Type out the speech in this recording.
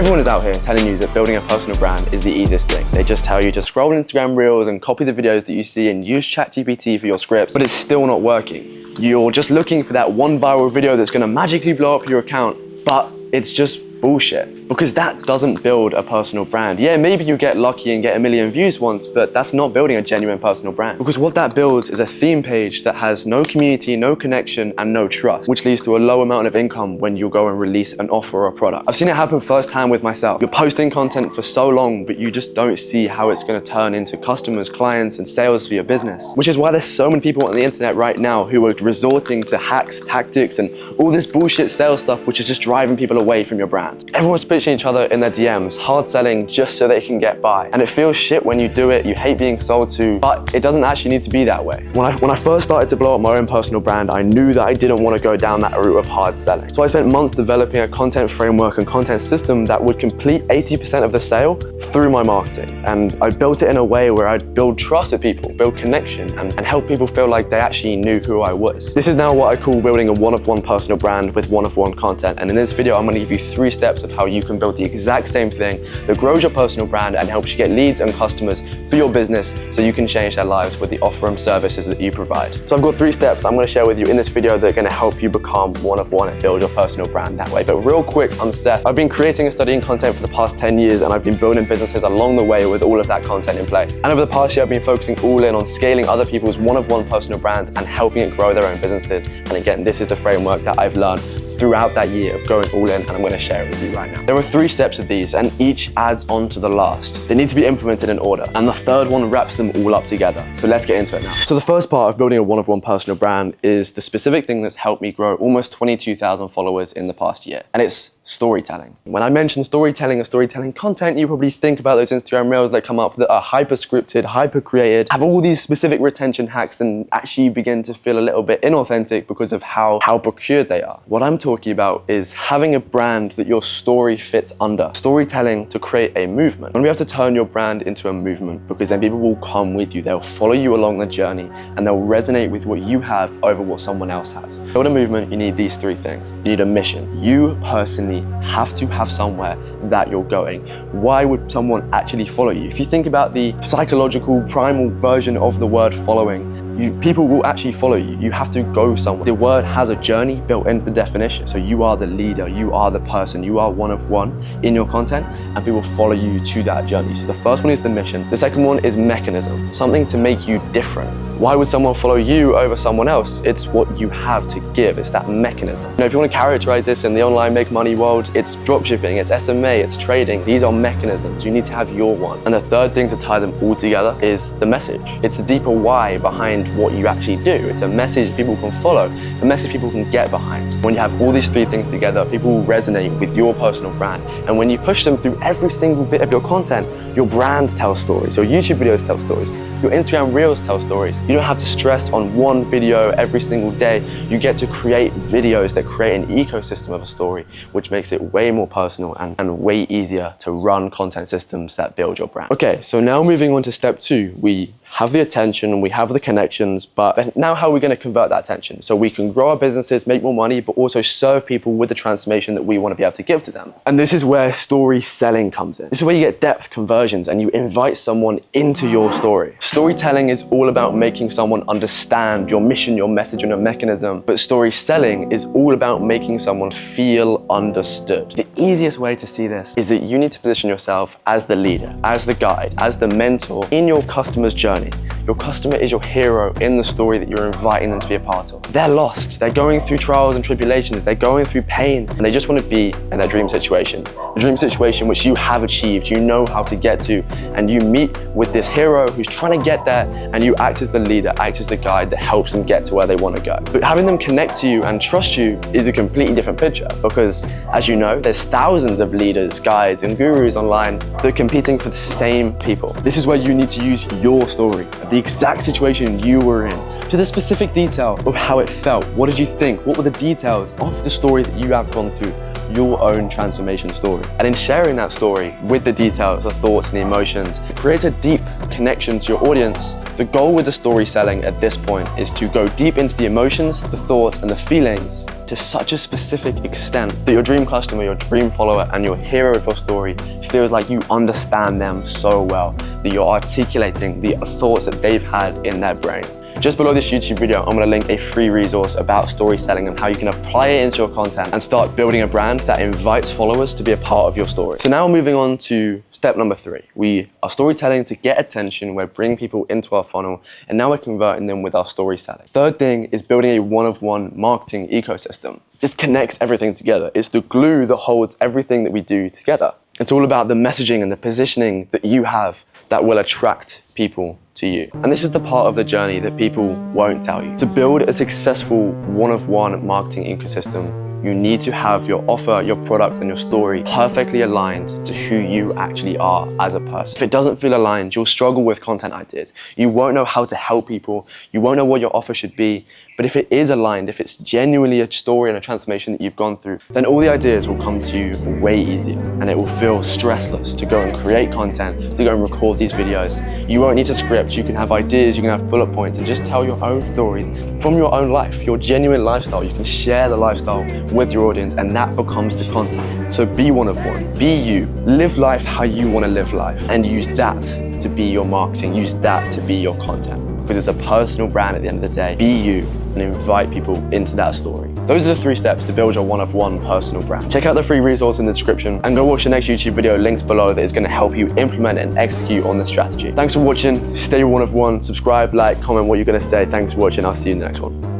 Everyone is out here telling you that building a personal brand is the easiest thing. They just tell you to scroll Instagram Reels and copy the videos that you see and use ChatGPT for your scripts, but it's still not working. You're just looking for that one viral video that's gonna magically blow up your account, but it's just bullshit, because that doesn't build a personal brand. Yeah, maybe you get lucky and get 1 million views once, but that's not building a genuine personal brand, because what that builds is a theme page that has no community, no connection, and no trust, which leads to a low amount of income when you go and release an offer or a product. I've seen it happen firsthand with myself. You're posting content for so long, but you just don't see how it's going to turn into customers, clients, and sales for your business, which is why there's so many people on the internet right now who are resorting to hacks, tactics, and all this bullshit sales stuff, which is just driving people away from your brand. Everyone's pitching each other in their DMs, hard selling just so they can get by. And it feels shit when you do it, you hate being sold to, but it doesn't actually need to be that way. When I first started to blow up my own personal brand, I knew that I didn't want to go down that route of hard selling. So I spent months developing a content framework and content system that would complete 80% of the sale through my marketing. And I built it in a way where I'd build trust with people, build connection, and help people feel like they actually knew who I was. This is now what I call building a one-of-one personal brand with one-of-one content. And in this video, I'm going to give you 3 steps of how you can build the exact same thing that grows your personal brand and helps you get leads and customers for your business so you can change their lives with the offer and services that you provide. So I've got 3 steps I'm going to share with you in this video that are going to help you become one-of-one and build your personal brand that way. But real quick, I'm Seth. I've been creating and studying content for the past 10 years, and I've been building businesses along the way with all of that content in place. And over the past year, I've been focusing all in on scaling other people's one-of-one personal brands and helping it grow their own businesses. And again, this is the framework that I've learned throughout that year of going all in, and I'm going to share it with you right now. There are 3 steps of these, and each adds on to the last. They need to be implemented in order, and the third one wraps them all up together. So let's get into it now. So the first part of building a one-of-one personal brand is the specific thing that's helped me grow almost 22,000 followers in the past year, and it's storytelling. When I mention storytelling or storytelling content, you probably think about those Instagram Reels that come up that are hyper scripted, hyper created, have all these specific retention hacks, and actually begin to feel a little bit inauthentic because of how procured they are. What I'm talking about is having a brand that your story fits under. Storytelling to create a movement. And we have to turn your brand into a movement, because then people will come with you. They'll follow you along the journey, and they'll resonate with what you have over what someone else has. To build a movement, you need these 3 things. You need a mission. You personally have to have somewhere that you're going. Why would someone actually follow you? If you think about the psychological primal version of the word following, people will actually follow you. You have to go somewhere. The word has a journey built into the definition. So you are the leader, you are the person, you are one of one in your content, and people follow you to that journey. So the first one is the mission. The second one is mechanism, something to make you different. Why would someone follow you over someone else? It's what you have to give. It's that mechanism. If you want to characterize this in the online make money world, it's dropshipping, it's SMA, it's trading. These are mechanisms. You need to have your one. And the third thing to tie them all together is the message. It's the deeper why behind what you actually do. It's a message people can follow, a message people can get behind. When you have all these 3 things together, people will resonate with your personal brand. And when you push them through every single bit of your content, your brand tells stories, your YouTube videos tell stories, your Instagram Reels tell stories. You don't have to stress on one video every single day. You get to create videos that create an ecosystem of a story, which makes it way more personal and way easier to run content systems that build your brand. Okay, so now moving on to step 2, we have the attention, we have the connections, but now how are we going to convert that attention so we can grow our businesses, make more money, but also serve people with the transformation that we want to be able to give to them? And this is where story selling comes in. This is where you get depth conversions and you invite someone into your story. Storytelling is all about making someone understand your mission, your message, and your mechanism, but story selling is all about making someone feel understood. The easiest way to see this is that you need to position yourself as the leader, as the guide, as the mentor in your customer's journey. Your customer is your hero in the story that you're inviting them to be a part of. They're lost, they're going through trials and tribulations, they're going through pain, and they just want to be in their dream situation. A dream situation which you have achieved, you know how to get to, and you meet with this hero who's trying to get there, and you act as the leader, act as the guide that helps them get to where they want to go. But having them connect to you and trust you is a completely different picture, because as you know, there's thousands of leaders, guides, and gurus online that are competing for the same people. This is where you need to use your story, the exact situation you were in, to the specific detail of how it felt. What did you think? What were the details of the story that you have gone through? Your own transformation story. And in sharing that story with the details, the thoughts, and the emotions, create a deep connection to your audience. The goal with the story selling at this point is to go deep into the emotions, the thoughts, and the feelings to such a specific extent that your dream customer, your dream follower, and your hero of your story feels like you understand them so well that you're articulating the thoughts that they've had in their brain. Just below this YouTube video, I'm going to link a free resource about story selling and how you can apply it into your content and start building a brand that invites followers to be a part of your story. So now moving on to step number 3. We are storytelling to get attention. We're bringing people into our funnel, and now we're converting them with our story selling. Third thing is building a one-of-one marketing ecosystem. This connects everything together. It's the glue that holds everything that we do together. It's all about the messaging and the positioning that you have that will attract people to you. And this is the part of the journey that people won't tell you. To build a successful one-of-one marketing ecosystem, you need to have your offer, your product, and your story perfectly aligned to who you actually are as a person. If it doesn't feel aligned, you'll struggle with content ideas. You won't know how to help people. You won't know what your offer should be. But if it is aligned, if it's genuinely a story and a transformation that you've gone through, then all the ideas will come to you way easier, and it will feel stressless to go and create content, to go and record these videos. You won't need to script. You can have ideas, you can have bullet points, and just tell your own stories from your own life, your genuine lifestyle. You can share the lifestyle with your audience, and that becomes the content. So be one of one, be you, live life how you want to live life, and use that to be your marketing, use that to be your content. Because it's a personal brand at the end of the day. Be you and invite people into that story. Those are the 3 steps to build your one-of-one personal brand. Check out the free resource in the description and go watch the next YouTube video, links below, that is going to help you implement and execute on this strategy. Thanks for watching. Stay one-of-one. Subscribe, like, comment what you're going to say. Thanks for watching. I'll see you in the next one.